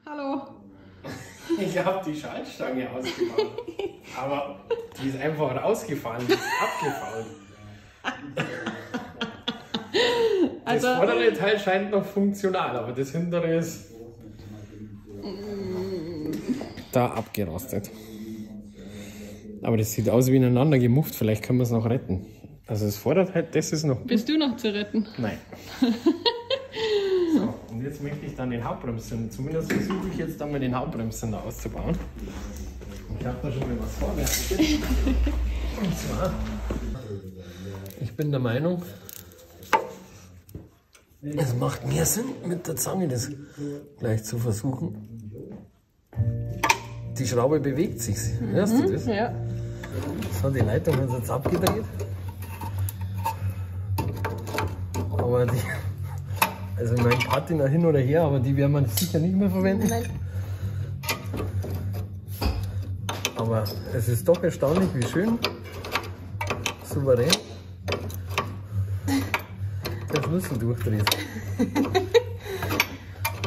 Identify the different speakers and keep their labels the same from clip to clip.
Speaker 1: Hallo.
Speaker 2: Ich habe die Schaltstange ausgebaut, aber die ist einfach rausgefallen, die ist abgefallen. Das vordere Teil scheint noch funktional, aber das hintere ist da abgerostet. Aber das sieht aus wie ineinander gemufft, vielleicht können wir es noch retten. Also das Vorderteil, das ist noch gut.
Speaker 1: Bist du noch zu retten?
Speaker 2: Nein. So, und jetzt möchte ich dann den Hauptbremsen, zumindest versuche ich jetzt dann mal den Hauptbremsen da auszubauen. Ich habe da schon mal was vorbereitet. Und zwar, ich bin der Meinung, es macht mehr Sinn, mit der Zange das gleich zu versuchen. Die Schraube bewegt sich. Hörst du das?
Speaker 1: Ja.
Speaker 2: So, die Leitung ist jetzt abgedreht. Aber die, also mein Patina hin oder her, aber die werden wir sicher nicht mehr verwenden.
Speaker 1: Nein.
Speaker 2: Aber es ist doch erstaunlich, wie schön, souverän der Schlüssel durchdreht.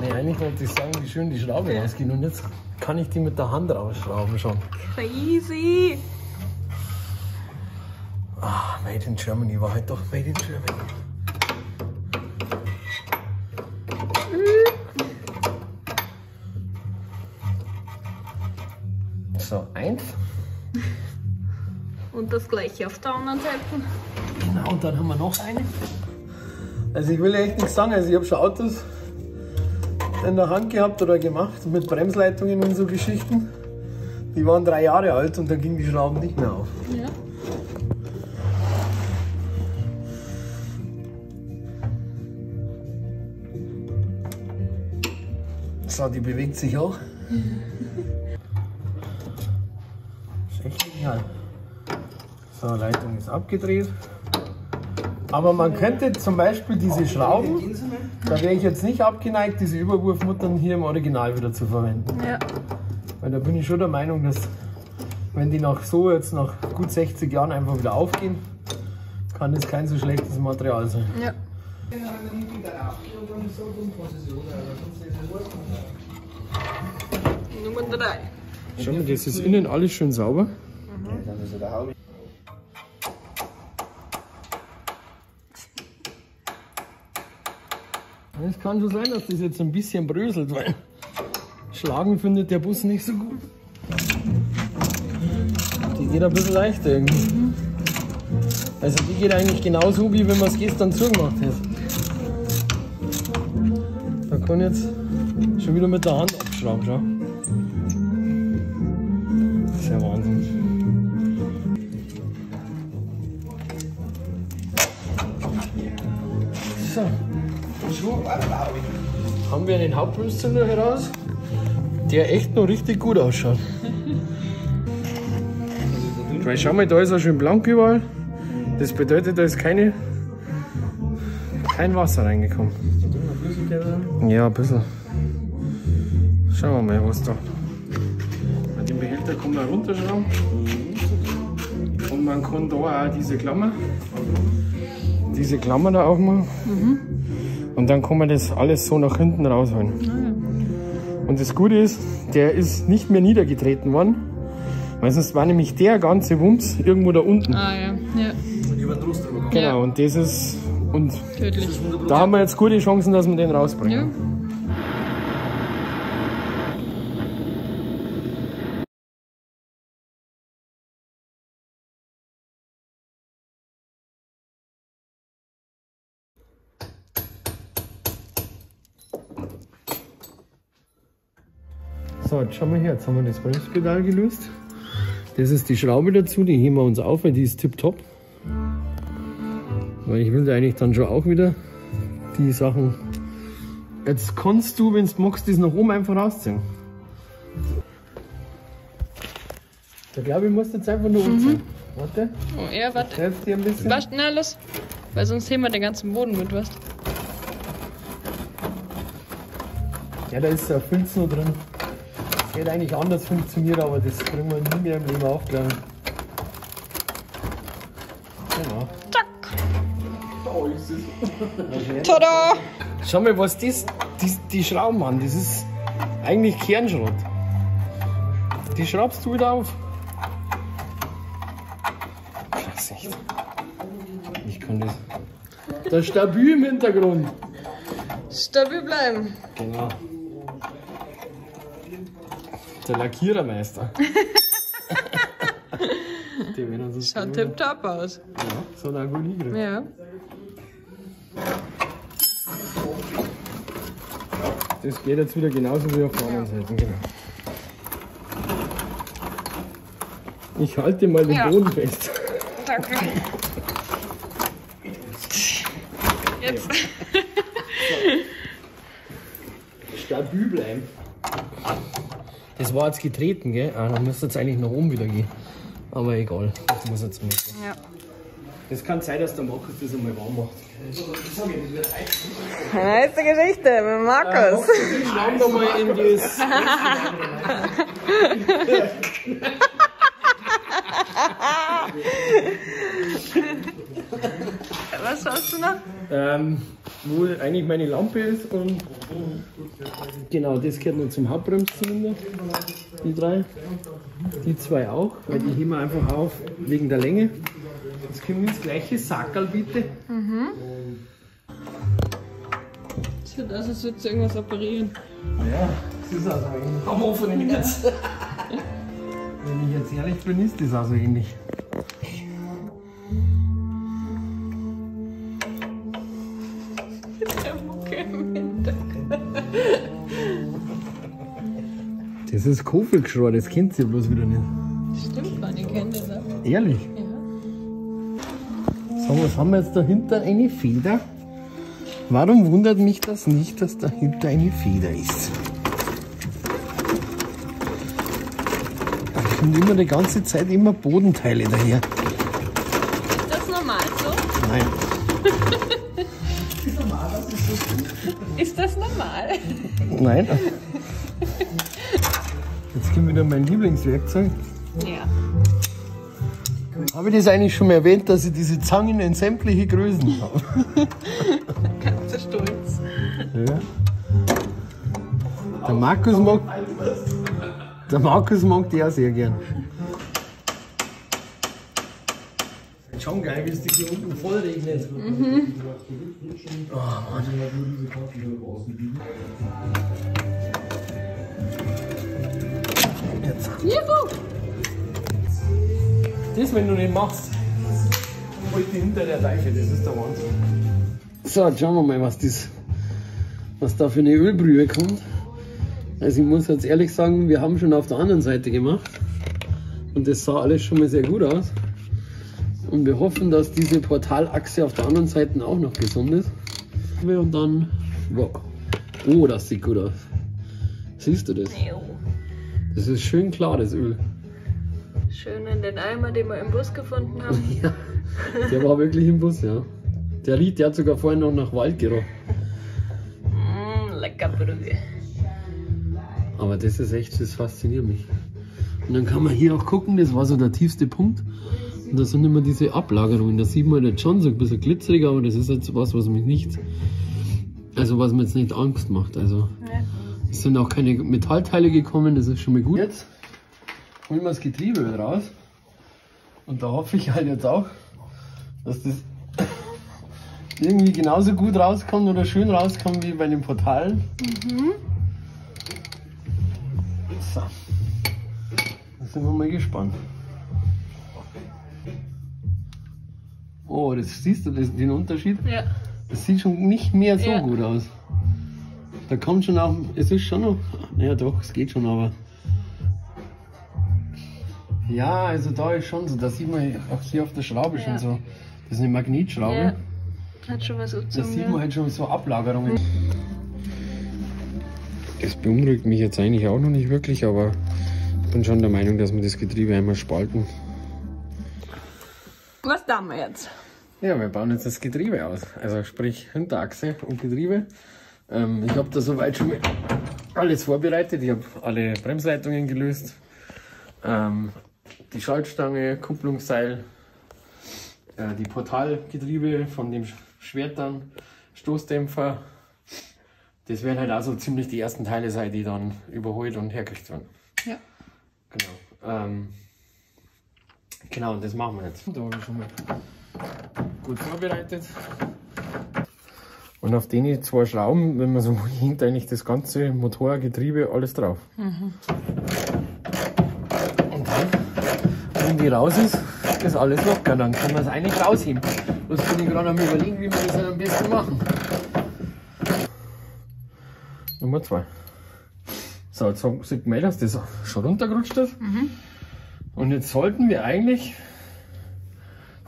Speaker 2: Nee, eigentlich wollte ich sagen, wie schön die Schraube rausgeht und jetzt kann ich die mit der Hand rausschrauben schon.
Speaker 1: Crazy!
Speaker 2: Ah, Made in Germany war halt doch Made in Germany. So, 1.
Speaker 1: Und das gleiche auf der anderen Seite.
Speaker 2: Genau, und dann haben wir noch eine. Also ich will echt nichts sagen, also ich habe schon Autos in der Hand gehabt oder gemacht mit Bremsleitungen und so Geschichten. Die waren 3 Jahre alt und dann gingen die Schrauben nicht mehr auf.
Speaker 1: Ja.
Speaker 2: So, die bewegt sich auch. Ist echt genial. So, Leitung ist abgedreht. Aber man könnte zum Beispiel diese Schrauben, da wäre ich jetzt nicht abgeneigt, diese Überwurfmuttern hier im Original wieder zu verwenden.
Speaker 1: Ja.
Speaker 2: Weil da bin ich schon der Meinung, dass wenn die nach gut 60 Jahren einfach wieder aufgehen, kann das kein so schlechtes Material sein.
Speaker 1: Ja. Nummer 3.
Speaker 2: Schau mal, das ist innen alles schön sauber. Es kann schon sein, dass das jetzt ein bisschen bröselt, weil schlagen findet der Bus nicht so gut. Die geht ein bisschen leichter irgendwie. Also die geht eigentlich genauso, wie wenn man es gestern zugemacht hätte. Man kann jetzt schon wieder mit der Hand abschrauben, schau. Das ist ja Wahnsinn. So. Haben wir einen Hauptbremszünder heraus, der echt noch richtig gut ausschaut. Weil schau mal, da ist er schön blank überall. Das bedeutet, da ist kein Wasser reingekommen. Ja, ein bisschen. Schauen wir mal, was da. Den Behälter kann man runterschrauben. Und man kann da auch diese Klammer da aufmachen. Und dann kann man das alles so nach hinten rausholen. Und das Gute ist, der ist nicht mehr niedergetreten worden. Weil sonst war nämlich der ganze Wumms irgendwo da unten.
Speaker 1: Ah ja. Ja.
Speaker 2: Genau, und das ist. Und
Speaker 1: Tödlich.
Speaker 2: da haben wir jetzt gute Chancen, dass wir den rausbringen.
Speaker 1: Ja.
Speaker 2: So, jetzt schauen wir her, jetzt haben wir das Bremspedal gelöst. Das ist die Schraube dazu, die heben wir uns auf, weil die ist tipptopp. Weil ich will da eigentlich dann schon auch wieder die Sachen. Jetzt kannst du, wenn du magst, das nach oben einfach rausziehen. Da glaube ich, musst du jetzt einfach nur umziehen. Warte.
Speaker 1: Oh, ja, warte.
Speaker 2: Hilf dir ein bisschen.
Speaker 1: Was? Na, los. Weil sonst heben wir den ganzen Boden mit, was?
Speaker 2: Ja, da ist so ein Filz noch drin. Das hätte eigentlich anders funktioniert, aber das kriegen wir nie mehr im Leben aufklären. Genau.
Speaker 1: Zack. Tada!
Speaker 2: Schau mal, was die Schrauben an. Das ist eigentlich Kernschrott. Die schraubst du wieder auf. Krass, echt. Ich kann das. Der Stabil im Hintergrund.
Speaker 1: Stabil bleiben.
Speaker 2: Genau. Der Lackierermeister.
Speaker 1: Schaut tipptopp aus.
Speaker 2: Ja, so ein Agonie.
Speaker 1: Ja.
Speaker 2: Das geht jetzt wieder genauso wie auf der anderen Seite. Genau. Ich halte mal den Boden fest.
Speaker 1: Danke. Jetzt.
Speaker 2: Stabil bleiben. Das war jetzt getreten, gell? Ah, dann müsste jetzt eigentlich nach oben wieder gehen. Aber egal, das muss jetzt mit.
Speaker 1: Ja.
Speaker 2: Das kann sein, dass der Markus das einmal warm macht.
Speaker 1: Nächste Geschichte mit Markus.
Speaker 2: Schauen wir mal in das.
Speaker 1: Was hast du noch?
Speaker 2: Wo eigentlich meine Lampe ist und genau, das gehört noch zum Hauptbremszylinder, die drei, die zwei auch, weil die heben wir einfach auf wegen der Länge. Jetzt kommen wir ins gleiche Sackerl bitte.
Speaker 1: Mhm. Sieht aus, als würde irgendwas operieren.
Speaker 2: Ja, das ist also ähnlich. Am Ofen jetzt. Wenn ich jetzt ehrlich bin, ist das also ähnlich. Das ist Kofelgeschrei, das kennt ihr bloß wieder nicht.
Speaker 1: Stimmt gar nicht, kennt ihr das?
Speaker 2: Ehrlich?
Speaker 1: Ja.
Speaker 2: So, was haben wir jetzt dahinter? Eine Feder? Warum wundert mich das nicht, dass dahinter eine Feder ist? Ich finde immer die ganze Zeit immer Bodenteile daher.
Speaker 1: Ist das normal so?
Speaker 2: Nein.
Speaker 1: Ist das normal?
Speaker 2: Nein. Jetzt kommt wieder mein Lieblingswerkzeug.
Speaker 1: Ja.
Speaker 2: Habe ich das eigentlich schon mal erwähnt, dass ich diese Zangen in sämtliche Größen habe?
Speaker 1: Ganz so stolz.
Speaker 2: Ja. Der Markus mag die auch sehr gern. Schon geil, wie es dich hier unten voll regnet. Mhm. Oh, Mann. Jetzt.
Speaker 1: Juhu!
Speaker 2: Das, wenn du nicht machst, holt die hinter der Reife, das ist der Wahnsinn. So, jetzt schauen wir mal, was da für eine Ölbrühe kommt. Also ich muss jetzt ehrlich sagen, wir haben schon auf der anderen Seite gemacht und das sah alles schon mal sehr gut aus. Und wir hoffen, dass diese Portalachse auf der anderen Seite auch noch gesund ist. Und dann, wow. Oh, das sieht gut aus. Siehst du das? Das ist schön klar, das Öl.
Speaker 1: Schön in den Eimer, den wir im Bus gefunden haben.
Speaker 2: Ja, der war wirklich im Bus, ja. Der hat sogar vorhin noch nach Wald gerochen.
Speaker 1: Lecker Brühe.
Speaker 2: Aber das ist echt, das fasziniert mich. Und dann kann man hier auch gucken, das war so der tiefste Punkt. Und da sind immer diese Ablagerungen. Da sieht man jetzt schon so ein bisschen glitzerig, aber das ist jetzt was mich nicht, also was mir jetzt nicht Angst macht. Also es sind auch keine Metallteile gekommen, das ist schon mal gut. Jetzt holen wir das Getriebe raus. Und da hoffe ich halt jetzt auch, dass das irgendwie genauso gut rauskommt oder schön rauskommt wie bei den Portalen.
Speaker 1: Mhm.
Speaker 2: So. Da sind wir mal gespannt. Oh, das siehst du den Unterschied?
Speaker 1: Ja.
Speaker 2: Das sieht schon nicht mehr so gut aus. Da kommt schon auch, es ist schon noch, naja doch, es geht schon, aber ja, also da ist schon so, da sieht man auch hier auf der Schraube schon so, das ist eine Magnetschraube.
Speaker 1: Ja. Hat schon was
Speaker 2: Da sieht man halt schon so Ablagerungen. Das beunruhigt mich jetzt eigentlich auch noch nicht wirklich, aber ich bin schon der Meinung, dass wir das Getriebe einmal spalten.
Speaker 1: Was tun wir jetzt?
Speaker 2: Ja, wir bauen jetzt das Getriebe aus. Also sprich Hinterachse und Getriebe. Ich habe da soweit schon alles vorbereitet. Ich habe alle Bremsleitungen gelöst. Die Schaltstange, Kupplungsseil, die Portalgetriebe von dem Schwert dann, Stoßdämpfer. Das werden halt also ziemlich die ersten Teile sein, die dann überholt und hergekriegt werden.
Speaker 1: Ja.
Speaker 2: Genau. Genau, und das machen wir jetzt. Da habe ich schon mal gut vorbereitet. Und auf den 2 Schrauben, wenn man so hängt, eigentlich das ganze Motor, Getriebe, alles drauf. Und dann, wenn die raus ist, ist alles locker. Dann kann man es eigentlich rausheben. Bloß bin ich gerade am Überlegen, wie wir das am besten machen. Nummer 2. So, jetzt sieht man, dass das schon runtergerutscht ist. Und jetzt sollten wir eigentlich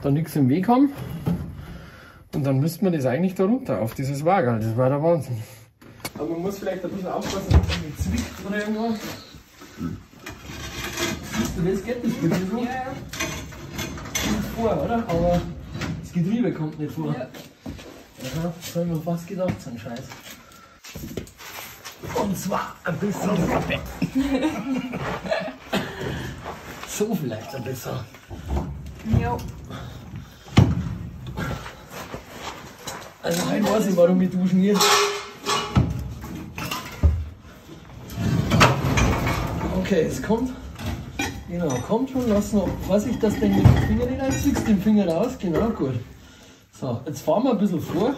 Speaker 2: da nichts im Weg haben. Und dann müsste man das eigentlich da runter, auf dieses Wagen. Das war der Wahnsinn. Aber man muss vielleicht ein bisschen aufpassen, dass man nicht zwickt oder irgendwas. Siehst du, das geht nicht mit so. Ja. Kommt vor, oder? Aber das Getriebe kommt nicht vor. Ja. Aha, das haben wir fast gedacht, so ein Scheiß. Und zwar ein bisschen Kaffee. So vielleicht ein bisschen.
Speaker 1: Ja.
Speaker 2: Also ich weiß nicht, warum wir duschen jetzt. Okay, es kommt. Genau, kommt schon, lass noch. Weiß ich, dass du mit dem Finger nicht einziehst, den Finger raus. Genau, gut. So, jetzt fahren wir ein bisschen vor.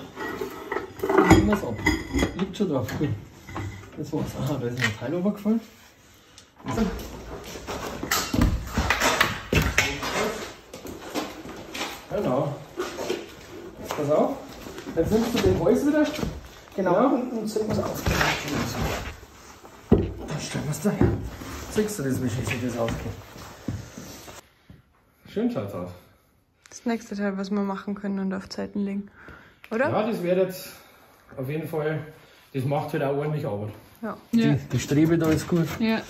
Speaker 2: Dann nehmen wir es ab. Liegt schon drauf, gut. Das war's. Aha, da ist ein Teil runtergefallen. So. Genau. Jetzt pass auf. Jetzt nimmst du den Holz wieder.
Speaker 3: Genau,
Speaker 2: Ja.
Speaker 3: und sind wir es ausgemacht.
Speaker 2: Dann stellen wir es daher. Siehst du das, wie schön das ausgeht? Schön schaut's aus.
Speaker 1: Das nächste Teil, was wir machen können und auf Zeiten legen. Oder?
Speaker 2: Ja, das wird jetzt auf jeden Fall, das macht halt auch ordentlich Arbeit.
Speaker 1: Ja.
Speaker 2: Die Strebe da ist gut.
Speaker 1: Ja.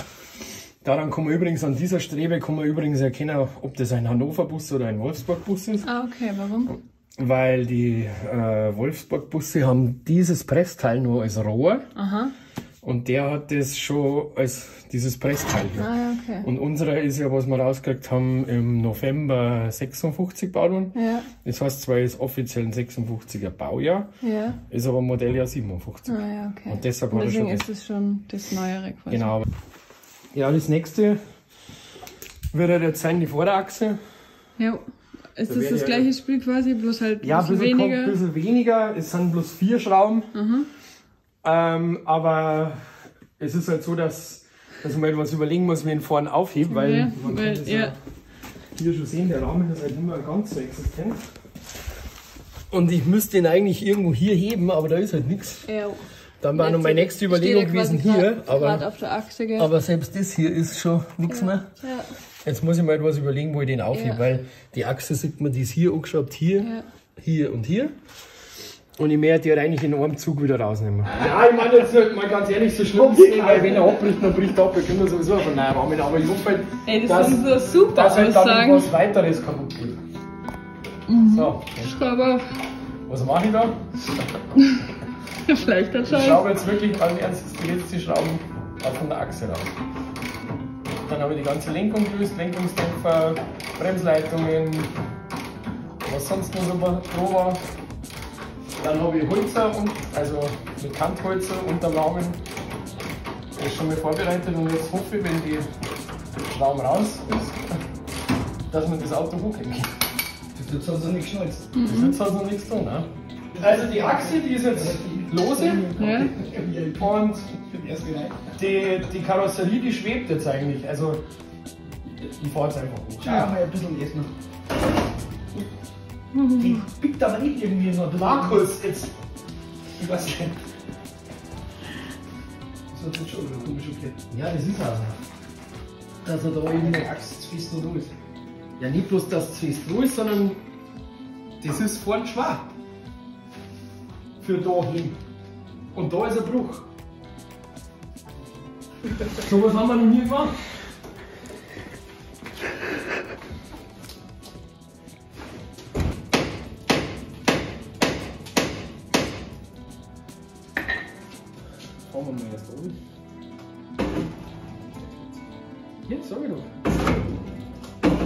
Speaker 2: Daran kann man übrigens, an dieser Strebe kann man übrigens erkennen, ob das ein Hannover-Bus oder ein Wolfsburg-Bus ist.
Speaker 1: Ah, okay, warum?
Speaker 2: Weil die Wolfsburg-Busse haben dieses Pressteil nur als Rohr.
Speaker 1: Aha.
Speaker 2: Und der hat das schon als dieses Pressteil hier.
Speaker 1: Ah, ja, okay.
Speaker 2: Und unserer ist ja, was wir rausgekriegt haben, im November 56 gebaut worden.
Speaker 1: Ja.
Speaker 2: Das heißt zwar, ist offiziell ein 56er Baujahr,
Speaker 1: Ja.
Speaker 2: ist aber Modelljahr 57.
Speaker 1: Ah, ja, okay.
Speaker 2: Und deshalb
Speaker 1: Und
Speaker 2: hat er
Speaker 1: deswegen
Speaker 2: schon
Speaker 1: ist es schon das Neuere quasi.
Speaker 2: Genau. Ja, das nächste wird halt jetzt sein, die Vorderachse.
Speaker 1: Ja. Ist
Speaker 2: Da
Speaker 1: das
Speaker 2: werden
Speaker 1: das
Speaker 2: ja-
Speaker 1: gleiche Spiel quasi, bloß halt
Speaker 2: Ja,
Speaker 1: ein bisschen
Speaker 2: ein
Speaker 1: weniger?
Speaker 2: bisschen weniger. Es sind bloß 4 Schrauben. Aber es ist halt so, dass man etwas überlegen muss, wie ihn vorne aufheben, weil
Speaker 1: Ja,
Speaker 2: man
Speaker 1: weil-
Speaker 2: kann das
Speaker 1: ja.
Speaker 2: hier schon sehen, der Rahmen ist halt immer ganz so existent. Und ich müsste ihn eigentlich irgendwo hier heben, aber da ist halt nichts.
Speaker 1: Ja.
Speaker 2: Dann war noch meine nächste Überlegung gewesen hier,
Speaker 1: Gerade
Speaker 2: aber,
Speaker 1: auf der Achse, gell?
Speaker 2: aber selbst das hier ist schon nichts mehr.
Speaker 1: Ja.
Speaker 2: Jetzt muss ich mal etwas überlegen, wo ich den aufhebe,
Speaker 1: Ja.
Speaker 2: weil die Achse sieht man, die ist hier angeschraubt, hier,
Speaker 1: Ja.
Speaker 2: hier und hier. Und ich möchte die halt eigentlich in einem Zug wieder rausnehmen. Ja, ich meine jetzt mal ganz ehrlich, so schlimm ist es nicht, weil wenn er abbricht, dann bricht er ab, wir können sowieso von neuem Rahmen, aber ich hoffe halt,
Speaker 1: Ey, das sind so super
Speaker 2: dass halt dann
Speaker 1: Aussagen.
Speaker 2: was weiteres kaputt geht. So,
Speaker 1: Aber
Speaker 2: was mache ich da?
Speaker 1: vielleicht
Speaker 2: Ich
Speaker 1: anscheinend.
Speaker 2: schraube jetzt wirklich allen Ernstes jetzt die Schrauben auch von der Achse raus. Dann habe ich die ganze Lenkung gelöst, Lenkungsdämpfer, Bremsleitungen, was sonst noch so grob war. Dann habe ich Holzer, also mit Kantholzer unterm Rahmen. Das ist schon mal vorbereitet und jetzt hoffe ich, wenn die Schrauben raus ist, dass man das Auto hochhängt.
Speaker 3: Das wird sonst nicht geschnalzt.
Speaker 2: Das ist jetzt also noch nichts tun. Ne? Also die Achse, die ist jetzt lose.
Speaker 1: Ja.
Speaker 2: Und
Speaker 3: Erst wieder rein.
Speaker 2: die Karosserie, die schwebt jetzt eigentlich. Also, ich fahre jetzt einfach hoch.
Speaker 3: Schau mal ein bisschen erst noch. Die biegt aber nicht irgendwie so.
Speaker 2: Markus, jetzt.
Speaker 3: Ich weiß nicht. Das hat jetzt schon wieder komisch okay.
Speaker 2: Ja, das ist also. Dass er da
Speaker 3: In
Speaker 2: eben.
Speaker 3: der Axt fest und los.
Speaker 2: Ja, nicht bloß, dass es fest ruhig ist, sondern das ist vorn schwach. Für da hin. Und da ist ein Bruch. So was haben wir noch nie gemacht. Fahren wir mal erst oben. Jetzt sag ich doch.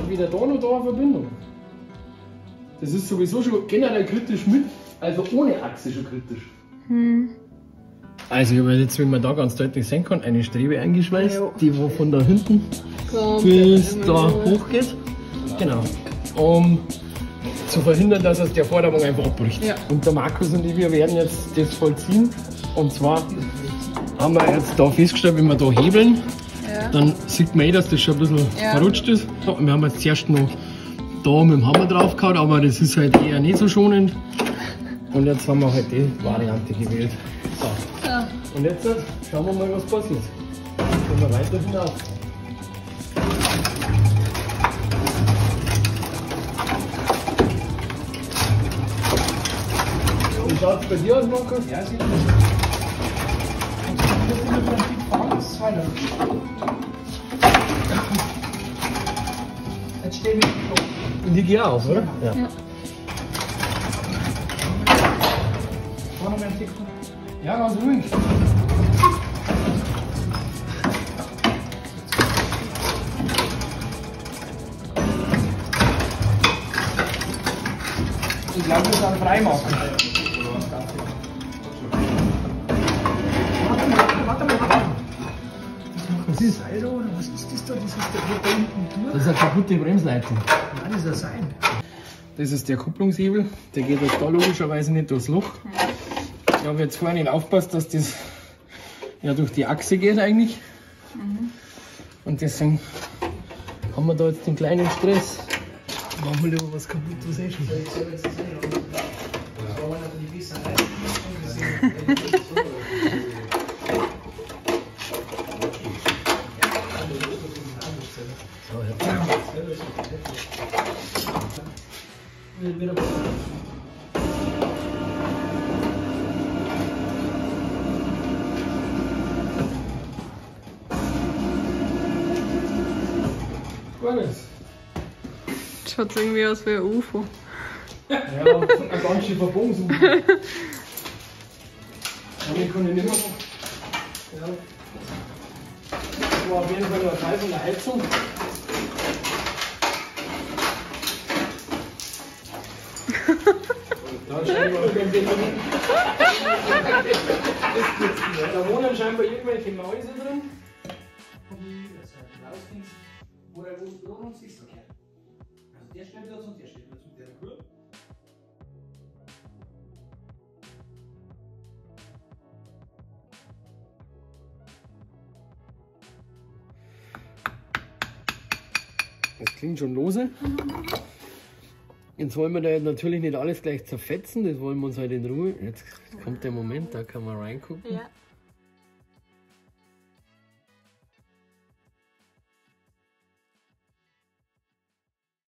Speaker 2: Weder da noch da eine Verbindung. Das ist sowieso schon generell kritisch mit, also ohne Achse schon kritisch. Also ich habe jetzt, wie man da ganz deutlich sehen kann, eine Strebe eingeschweißt, die wo von da hinten bis da hochgeht. Genau. Um zu verhindern, dass es der Vorderwagen einfach abbricht. Ja. Und der Markus und ich, wir werden jetzt das vollziehen. Und zwar haben wir jetzt da festgestellt, wenn wir da hebeln, dann sieht man dass das schon ein bisschen verrutscht ist. Wir haben jetzt zuerst noch da mit dem Hammer drauf gehauen, aber das ist halt eher nicht so schonend. Und jetzt haben wir halt die Variante gewählt. So. Ja. Und jetzt schauen wir mal, was passiert. Gehen wir weiter hinauf. Wie schaut es bei dir aus, Markus? Ja, sieht gut aus. Jetzt stehen wir schon. Die geht auf, oder? Ja. Ja, ganz ruhig. Ich glaube, wir müssen frei machen. Warte mal. Was ist das? Oder was ist das da? Das ist da hinten durch. Das ist eine kaputte Bremsleitung. Nein, das ist ein. Das ist der Kupplungshebel. Der geht jetzt da logischerweise nicht durchs Loch. Ich habe jetzt vorhin nicht aufgepasst, dass das ja durch die Achse geht eigentlich. Und deswegen haben wir da jetzt den kleinen Stress. Machen wir lieber was kaputt, was eh schon.
Speaker 1: Schaut irgendwie aus wie ein UFO.
Speaker 2: Ja, eine ganz schön verbogen. Ja, ich kann nicht mehr. Ja. Das war auf jeden Fall nur ein Teil von der Heizung. Da wohnen scheinbar irgendwelche Mäuse drin. Oder wo uns ist okay. Also der steht dazu und der steht dazu. Der Rühr. Das klingt schon lose. Jetzt wollen wir da natürlich nicht alles gleich zerfetzen, das wollen wir uns halt in Ruhe. Jetzt kommt der Moment, da kann man reingucken. Ja.